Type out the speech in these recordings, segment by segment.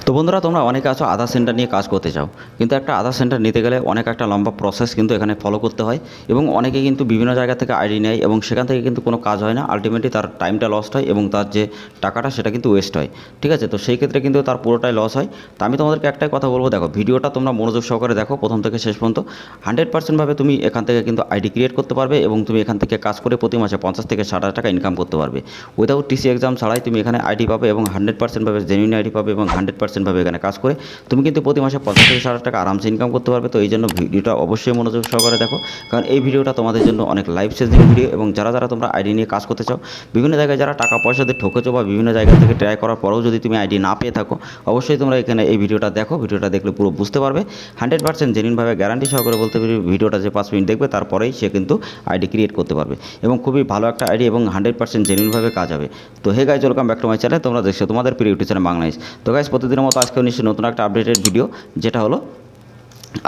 তো বন্ধুরা, তোমরা অনেকে আছো আধার সেন্টার নিয়ে কাজ করতে চাও, কিন্তু একটা আধার সেন্টার নিতে গেলে অনেক একটা লম্বা প্রসেস কিন্তু এখানে ফলো করতে হয় এবং অনেকে কিন্তু বিভিন্ন জায়গা থেকে আইডি নেয় এবং সেখান থেকে কিন্তু কোনো কাজ হয় না। আলটিমেটলি তার টাইমটা লস্ট হয় এবং তার যে টাকাটা সেটা কিন্তু ওয়েস্ট হয়। ঠিক আছে, তো সেই ক্ষেত্রে কিন্তু তার পুরোটাই লস হয়। তো আমি তোমাদেরকে একটাই কথা বলবো, দেখো ভিডিওটা তোমরা মনোযোগ সহকারে দেখো প্রথম থেকে শেষ পর্যন্ত। 100% ভাবে তুমি এখান থেকে কিন্তু আইডি ক্রিয়েট করতে পারবে এবং তুমি এখান থেকে কাজ করে প্রতি মাসে 50 থেকে 60 টাকা ইনকাম করতে পারবে। উইদাউট টিসি এক্সাম ছাড়াই তুমি এখানে আইডি পাবে এবং 100% ভাবে জেনুইন আইডি পাবে এবং 100% ভাবে এখানে কাজ করে তুমি কিন্তু প্রতি মাসে 50 থেকে 60 টাকা আরামসে ইনকাম করতে পারবে। তো এই জন্য ভিডিওটা অবশ্যই মনোযোগ সহকারে দেখো, কারণ এই ভিডিওটা তোমাদের জন্য অনেক লাইফ সেভিং ভিডিও। এবং যারা যারা তোমরা আইডি নিয়ে কাজ করতে চাও, বিভিন্ন জায়গায় যারা টাকা পয়সা দিয়ে ঠকেছো বা বিভিন্ন জায়গা থেকে ট্রাই করার পরেও যদি তুমি আইডি না পেয়ে থাকো, অবশ্যই তোমরা এখানে এই ভিডিওটা দেখো। ভিডিওটা দেখলে পুরো বুঝতে পারবে। 100% জেনুইনভাবে গ্যারান্টি সহকারে বলতে পারি, ভিডিওটা যে 5 মিনিট দেখবে তারপরেই সে কিন্তু আইডি ক্রিয়েট করতে পারবে এবং খুবই ভালো একটা আইডি এবং 100% জেনুইনভাবে কাজ হবে। তো hey guys, welcome back to my channel. তোমরা দেখছো তোমাদের প্রিয় ইউটিউব চ্যানেল বাংলাদেশ। তো গাইজ, প্রতিদিনের মতো আজকেও নিশ্চয়ই নতুন একটা আপডেটেড ভিডিও, যেটা হলো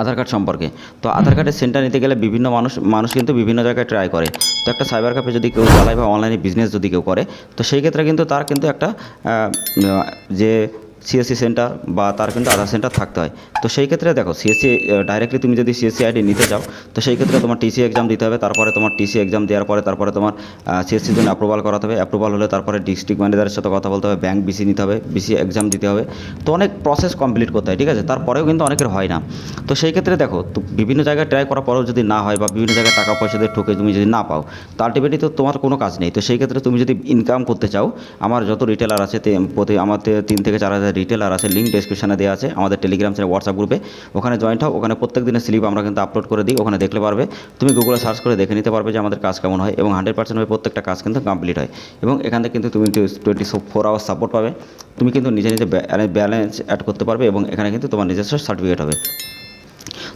আধার কার্ড সম্পর্কে। তো আধার কার্ডের সেন্টার নিতে গেলে বিভিন্ন মানুষ কিন্তু বিভিন্ন জায়গায় ট্রাই করে। তো একটা সাইবার ক্যাফে যদি কেউ চালায় বা অনলাইনে বিজনেস যদি কেউ করে, তো সেই ক্ষেত্রে কিন্তু তার কিন্তু একটা যে সিএসসি সেন্টার বা তার কিন্তু আধার সেন্টার থাকতে হয়। তো সেই ক্ষেত্রে দেখো, সিএসসি ডাইরেক্টলি তুমি যদি সিএসসি আইডি নিতে চাও, তো সেই ক্ষেত্রে তোমার টিসি এক্সাম দিতে হবে। তারপরে তোমার টিসি এক্সাম দেওয়ার পরে তারপরে তোমার সিএসসির জন্য অ্যাপ্রুভাল করাতে হবে। অ্যাপ্রুভাল হলে তারপরে ডিস্ট্রিক্ট ম্যানেজারের সাথে কথা বলতে হবে, ব্যাংক বিসি নিতে হবে, বিসি এক্সাম দিতে হবে। তো অনেক প্রসেস কমপ্লিট করতে হয়, ঠিক আছে। তারপরেও কিন্তু অনেকের হয় না। তো সেই ক্ষেত্রে দেখো, তো বিভিন্ন জায়গায় ট্রাই করার পরেও যদি না হয় বা বিভিন্ন জায়গায় টাকা পয়সা দিয়ে ঠকে তুমি যদি না পাও, তো আলটিমেটলি তো তোমার কোনো কাজ নেই। তো সেই ক্ষেত্রে তুমি যদি ইনকাম করতে চাও, আমার যত রিটেলার আছে আমার 3 থেকে 4 হাজার রিটেলার আছে, লিঙ্ক ডেসক্রিপশনে দেওয়া আছে আমাদের টেলিগ্রাম চ্যানেল, হোয়াটসঅ্যাপ গ্রুপে। ওখানে জয়েন্ট হও। ওখানে প্রত্যেক দিনের স্লিপ আমরা কিন্তু আপলোড করে দিই, ওখানে দেখতে পারবে। তুমি গুগলে সার্চ করে দেখে নিতে পারবে যে আমাদের কাজ কেমন হয় এবং 100% ভাবে প্রত্যেকটা কাজ কিন্তু কমপ্লিট হয় এবং এখান থেকে কিন্তু তুমি 24 আওয়ার সাপোর্ট পাবে। তুমি কিন্তু নিজে নিজে ব্যালেন্স অ্যাড করতে পারবে এবং এখানে কিন্তু তোমার নিজস্ব সার্টিফিকেট হবে।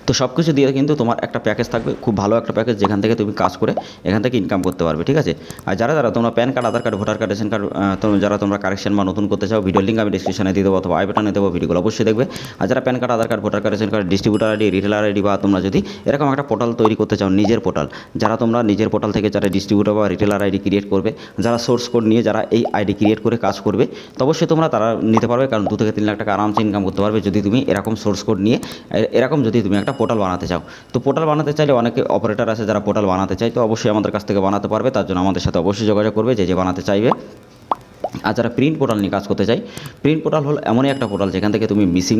তো সব কিছু দিয়ে কিন্তু তোমার একটা প্যাকেজ থাকবে, খুব ভালো একটা প্যাকেজ, যেখান থেকে তুমি কাজ করে এখান থেকে ইনকাম করতে পারবে, ঠিক আছে। আর যারা যারা তোমরা PAN card, Aadhaar card, voter card, ration card যারা তোমরা কারেকশন বা নতুন করতে চাও, ভিডিও লিঙ্ক আমি ডিসক্রিপশনে দিয়ে দেবো অথবা আই বাটনে দেবো, ভিডিওগুলো অবশ্যই দেখবে। আর যারা PAN card, Aadhaar card, voter card, ration card, distributor ID, retailer ID বা তোমরা যদি এরকম একটা পোর্টাল তৈরি করতে চাও, নিজের পোর্টাল, যারা তোমরা নিজের পোর্টাল থেকে যারা ডিস্ট্রিবিউটার বা রিটেলার আইডি ক্রিয়েট করবে, যারা সোর্স কোড নিয়ে যারা এই আইডি ক্রিয়েট করে কাজ করবে, তো অবশ্যই তোমরা তারা নিতে পারবে, কারণ 2 থেকে 3 লাখ টাকা আরামসে ইনকাম করতে পারবে যদি তুমি এরকম সোর্স কোড নিয়ে এরকম যদি তুমি একটা পোর্টাল বানাতে চাও। তো পোর্টাল বানাতে চাইলে অনেকে অপারেটর আছে যারা পোর্টাল বানাতে চায়, তো অবশ্যই আমাদের কাছ থেকে বানাতে পারবে। তার জন্য আমাদের সাথে অবশ্যই যোগাযোগ করবে যে বানাতে চাইবে। আর যারা প্রিন্ট পোর্টাল নিয়ে কাজ করতে চাই, প্রিন্ট পোর্টাল হলো এমনই একটা পোর্টাল যেখান থেকে তুমি মিসিং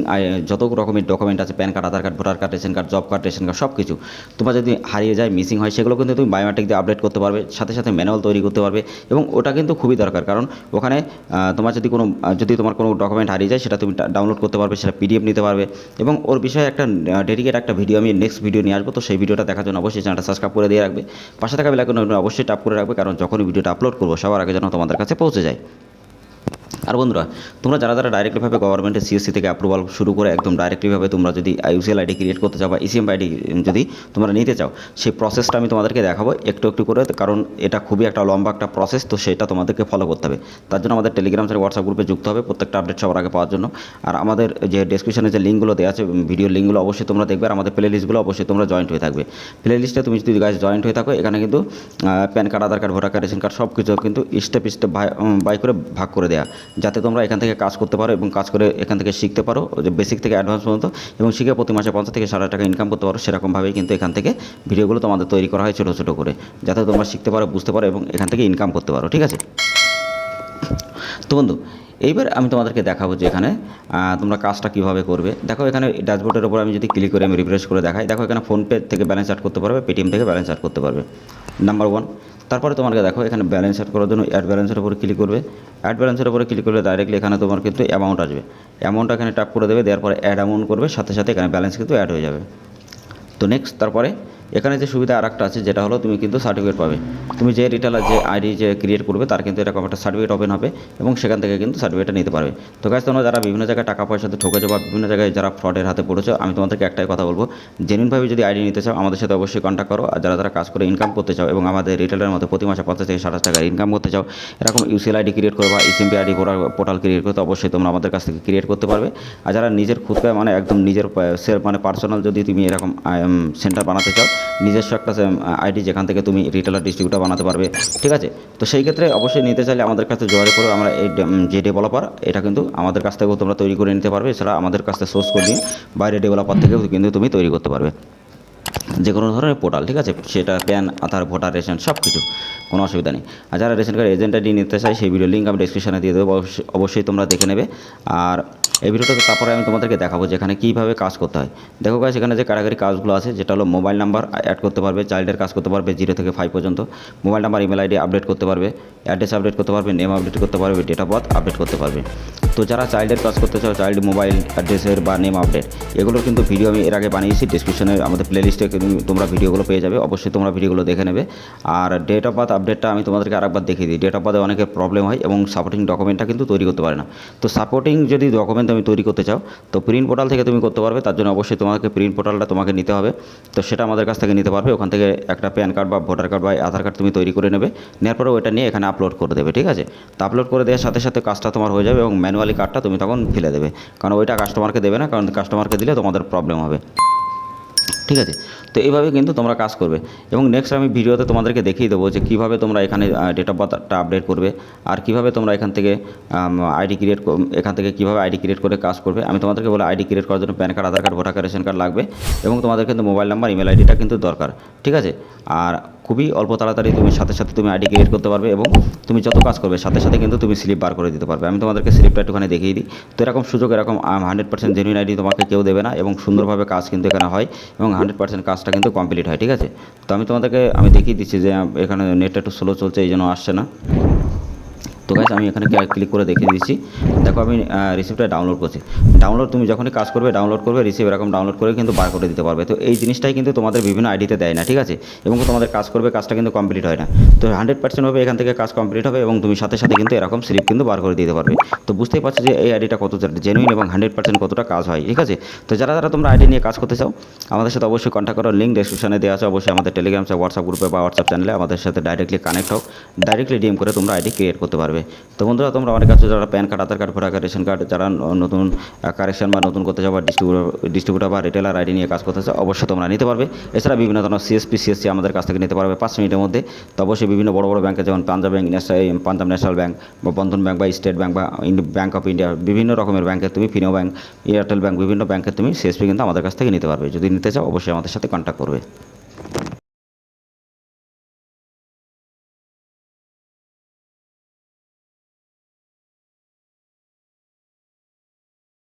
যত রকমের ডকুমেন্ট আছে, PAN card, Aadhaar card, voter card, ration card, job card, ration card, সব কিছু তোমার যদি হারিয়ে যায়, মিসিং হয়, সেগুলো কিন্তু তুমি বায়োমেট্রিক দিয়ে আপডেট করতে পারবে, সাথে সাথে ম্যানুয়াল তৈরি করতে পারবে। এবং ওটা কিন্তু খুবই দরকার, কারণ ওখানে তোমার যদি তোমার কোনো ডকুমেন্ট হারিয়ে যায়, সেটা তুমি ডাউনলোড করতে পারবে, সেটা পিডিএফ নিতে পারবে। এবং ওর বিষয়ে একটা ডেডিকেট একটা ভিডিও আমি নেক্সট ভিডিও নিয়ে আসবো। তো সেই ভিডিওটা দেখার জন্য অবশ্যই চ্যানেলটা সাবস্ক্রাইব করে দিয়ে রাখবে, পাশে থাকা বেল আইকন অবশ্যই ট্যাপ করে রাখবে, কারণ যখনই ভিডিওটা আপলোড করবো সবার আগে যেন তোমাদের কাছে পৌঁছে যায়। আর বন্ধুরা, তোমরা যারা যারা ডাইরেক্টলিভাবে গভর্নমেন্টের সিএসসি থেকে অ্যাপ্রুভাল শুরু করে একদম ডাইরেক্টলিভাবে তোমরা যদি ইউসিএল আইডি ক্রিয়েট করতে চাও বা ইসিএম আইডি যদি তোমরা নিতে চাও, সেই প্রসেসটা আমি তোমাদেরকে দেখাবো একটু একটু করে, কারণ এটা খুবই একটা লম্বা একটা প্রসেস। তো সেটা তোমাদেরকে ফলো করতে হবে। তার জন্য আমাদের টেলিগ্রাম চ্যানেল, হোয়াটসঅ্যাপ গ্রুপে যুক্ত হবে প্রত্যেকটা আপডেট সবার আগে পাওয়ার জন্য। আর আমাদের যে ডেসক্রিপশনে যে লিঙ্কগুলো দেওয়া আছে, ভিডিও লিঙ্কগুলো অবশ্যই তোমরা দেখবে। আর আমাদের প্লে লিস্টগুলো অবশ্যই তোমরা জয়েন্ট হয়ে থাকবে। প্লে লিস্টে তুমি যদি গাইজ জয়েন্ট হয়ে থাকো, এখানে কিন্তু PAN card, Aadhaar card, voter card, ration card সব কিছু কিন্তু স্টেপ বাই করে ভাগ করে দেওয়া, যাতে তোমরা এখান থেকে কাজ করতে পারো এবং কাজ করে এখান থেকে শিখতে পারো, যে বেসিক থেকে অ্যাডভান্স পর্যন্ত, এবং শিখে প্রতি মাসে 50 থেকে 60 টাকা ইনকাম করতে পারো। সেরকমভাবেই কিন্তু এখান থেকে ভিডিওগুলো তোমাদের তৈরি করা হয় ছোটো ছোটো করে, যাতে তোমরা শিখতে পারো, বুঝতে পারো এবং এখান থেকে ইনকাম করতে পারো, ঠিক আছে। তো বন্ধু, এইবার আমি তোমাদেরকে দেখাবো যে এখানে তোমরা কাজটা কীভাবে করবে। দেখো, এখানে ড্যাশবোর্ডের ওপর আমি যদি ক্লিক করে আমি রিফ্রেশ করে দেখাই, দেখো এখানে ফোনপে থেকে ব্যালেন্স অ্যাড করতে পারবে, পেটিএম থেকে ব্যালেন্স অ্যাড করতে পারবে, নাম্বার 1। তারপরে তোমাকে দেখো এখানে ব্যালেন্স অ্যাড করার জন্য অ্যাড ব্যালেন্সের উপরে ক্লিক করবে। অ্যাড ব্যালেন্সের উপরে ক্লিক করলে ডাইরেক্টলি এখানে তোমার কিন্তু অ্যামাউন্ট আসবে। অ্যামাউন্ট এখানে ট্যাপ করে দেবে, দেওয়ার পরে অ্যাড অ্যামাউন্ট করবে, সাথে সাথে এখানে ব্যালেন্স কিন্তু অ্যাড হয়ে যাবে। তো নেক্সট, তারপরে এখানে যে সুবিধা আর একটা আছে, যেটা হলো তুমি কিন্তু সার্টিফিকেট পাবে। তুমি যে রিটেলার যে আইডি যে ক্রিয়েট করবে, তার কিন্তু এরকম একটা সার্টিফিকেট ওপেন হবে এবং সেখান থেকে কিন্তু সার্টিফিকেটটা নিতে পারবে। তো গাইস, তোমরা যারা বিভিন্ন জায়গায় টাকা পয়সাতে ঠকেছো বা বিভিন্ন জায়গায় যারা ফ্রডের হাতে পড়েছো, আমি তোমাদেরকে একটাই কথা বলবো, জেনুইনভাবে যদি আইডি নিতে চাও আমাদের সাথে অবশ্যই কন্ট্যাক্ট করো। আর যারা যারা কাজ করে ইনকাম করতে চাও এবং আমাদের রিটেলারের মতো প্রতি মাসে 50 থেকে 60 টাকা ইনকাম করতে চাও, এরকম ইউসিএল আইডি ক্রিয়েট করো বা ইসিএমপি আইডি পোর্টাল ক্রিয়েট করতে, অবশ্যই তোমরা আমাদের কাছ থেকে ক্রিয়েট করতে পারবে। আর যারা নিজের খুদকে একদম নিজের পার্সোনাল যদি তুমি এরকম সেন্টার বানাতে চাও, নিজস্ব একটা আইডি যেখান থেকে তুমি রিটেলার ডিস্ট্রিবিউটার বানাতে পারবে, ঠিক আছে। তো সেই ক্ষেত্রে অবশ্যই নিতে চাইলে আমাদের কাছে যোগাযোগ করে আমরা এই যে ডেভেলপার এটা কিন্তু আমাদের কাছ থেকেও তোমরা তৈরি করে নিতে পারবে। এছাড়া আমাদের কাছ থেকে সোর্স করে নিয়ে বাইরে ডেভেলপার থেকেও কিন্তু তুমি তৈরি করতে পারবে যে কোনো ধরনের পোর্টাল, ঠিক আছে। সেটা প্যান, আধার, ভোটার, রেশন সব কিছু, কোনো অসুবিধা নেই। আর যারা রেশন কার্ড এজেন্ট আইডি নিতে চাই সেই ভিডিও লিঙ্ক আমি ডিসক্রিপশনে দিয়ে দেবো, অবশ্যই তোমরা দেখে নেবে। আর এই ভিডিওটাতে তারপরে আমি তোমাদেরকে দেখাবো যে এখানে কীভাবে কাজ করতে হয়। দেখো গাইস, এখানে যে ক্যাটাগরি কাজগুলো আছে যেটা হলো মোবাইল নাম্বার অ্যাড করতে পারবে, চাইল্ডের কাজ করতে পারবে 0 থেকে 5 পর্যন্ত, mobile number, email ID update করতে পারবে, অ্যাড্রেস আপডেট করতে পারবে, নেম আপডেট করতে পারবে, ডেট অফ বার্থ আপডেট করতে পারবে। তো যারা চাইল্ডের কাজ করতে চাও, চাইল্ড মোবাইল অ্যাড্রেসের বা নেম আপডেট, এগুলোর কিন্তু ভিডিও আমি এর আগে বানিয়েছি, ডিসক্রিপশনে আমাদের প্লেলিস্টে তোমরা ভিডিওগুলো পেয়ে যাবে, অবশ্যই তোমরা ভিডিওগুলো দেখে নেবে। আর ডেট অফ বার্থ আপডেটটা আমি তোমাদেরকে আরেকবার দেখিয়ে দিই। ডেট অফ বার্থে অনেকের প্রবলেম হয় এবং সাপোর্টিং ডকুমেন্টটা কিন্তু তৈরি করতে পারে না। তো সাপোর্টিং যদি ডকুমেন্ট তুমি তৈরি করতে চাও তো প্রিন্ট পোর্টাল থেকে তুমি করতে পারবে। তার জন্য অবশ্যই তোমাকে প্রিন্ট পোর্টালটা তোমাকে নিতে হবে। তো সেটা আমাদের কাছ থেকে নিতে পারবে। ওখান থেকে একটা প্যান কার্ড বা ভোটার কার্ড বা আধার কার্ড তুমি তৈরি করে নেবে, নেওয়ার পরে ওইটা নিয়ে এখানে আপলোড করে দেবে, ঠিক আছে। তো আপলোড করে দেওয়ার সাথে সাথে কাজটা তোমার হয়ে যাবে এবং ম্যানুয়ালি কার্ডটা তুমি তখন ফেলে দেবে, কারণ ওইটা কাস্টমারকে দেবে না, কারণ কাস্টমারকে দিলে তোমাদের প্রবলেম হবে, ঠিক আছে। তো এইভাবে কিন্তু তোমরা কাজ করবে এবং নেক্সট আমি ভিডিওতে তোমাদেরকে দেখিয়ে দেবো যে কীভাবে তোমরা এখানে ডেট অফ বার্থটা আপডেট করবে আর কীভাবে তোমরা এখান থেকে এখান থেকে কীভাবে আইডি ক্রিয়েট করে কাজ করবে। আমি তোমাদেরকে বলে আইডি ক্রিয়েট করার জন্য PAN card, Aadhaar card, voter card, ration card লাগবে এবং তোমাদের কিন্তু মোবাইল নাম্বার, ইমেল আইডিটা কিন্তু দরকার, ঠিক আছে। আর খুবই অল্প তাড়াতাড়ি তুমি সাথে সাথে তুমি আইডি ক্রিয়েট করতে পারবে এবং তুমি যত কাজ করবে সাথে সাথে কিন্তু তুমি স্লিপ বার করে দিতে পারবে। আমি তোমাদেরকে স্লিপটা একটুখানি দেখিয়ে দিই। তো এরকম সুযোগ, এরকম 100% জেনুইন আইডি তোমাকে কেউ দেবে না এবং সুন্দরভাবে কাজ কিন্তু এখানে হয় এবং 100% কাজটা কিন্তু কমপ্লিট হয়, ঠিক আছে। তো আমি তোমাদেরকে দেখিয়ে দিচ্ছি যে এখানে নেটটা একটু স্লো চলছে, এই জন্য আসছে না। তো গাইস, আমি এখানে ক্লিক করে দেখিয়ে দিচ্ছি। দেখো আমি রিসিপ্টটা ডাউনলোড করছি। ডাউনলোড তুমি যখনই কাজ করবে ডাউনলোড করবে, রিসিপ্ট এরকম ডাউনলোড করে কিন্তু বার করে দিতে পারবে। তো এই জিনিসটাই কিন্তু তোমাদের বিভিন্ন আইডিতে দেয় না, ঠিক আছে। এবং তোমাদের কাজ করবে, কাজটা কিন্তু কমপ্লিট হয় না। তো 100% হবে এখান থেকে কাজ কমপ্লিট হবে এবং তুমি সাথে সাথে কিন্তু এরকম স্লিপ কিন্তু বার করে দিতে পারবে। তো বুঝতেই পারছো যে এই আইডিটা কতটা জেনুইন এবং 100% কতটা কাজ হয়, ঠিক আছে। তো যারা যারা তোমরা আইডি নিয়ে কাজ করতে চাও আমাদের সাথে অবশ্যই কন্ট্যাক্ট করো, লিঙ্ক ডেসক্রিপশনে দেওয়া আছে। অবশ্যই আমাদের টেলিগ্রাম, হোয়াটসঅ্যাপ গ্রুপে বা হোয়াটসঅ্যাপ চ্যানেলে আমাদের সাথে ডাইরেক্টলি কানেক্ট হোক, ডাইরেক্টলি ডিএম করে তোমরা আইডি ক্রিয়েট করতে পারবে। তো বন্ধুরা, তোমরা আমাদের কাছে যারা PAN card, Aadhaar card, voter card, ration card, যারা নতুন কারেকশন বা নতুন করতে চাও বা ডিস্ট্রিবিউটার বা রিটেলার আইডি নিয়ে কাজ করতে চাও অবশ্যই তোমরা নিতে পারবে। এছাড়া বিভিন্ন ধরনের সিএসসি আমাদের কাছ থেকে নিতে পারবে 5 মিনিটের মধ্যে। তো অবশ্যই বিভিন্ন বড় বড় ব্যাংকে যেমন পাঞ্জাব ন্যাশনাল ব্যাংক বা বন্ধন ব্যাংক বা স্টেট ব্যাংক বা ব্যাংক অফ ইন্ডিয়া, বিভিন্ন রকমের ব্যাংকে তুমি, ফিনো ব্যাংক, এয়ারটেল ব্যাংক, বিভিন্ন ব্যাংকে তুমি সিএসপি কিন্তু আমাদের কাছ থেকে নিতে পারবে। যদি নিতে চাও অবশ্যই আমাদের সাথে কন্ট্যাক্ট করবে।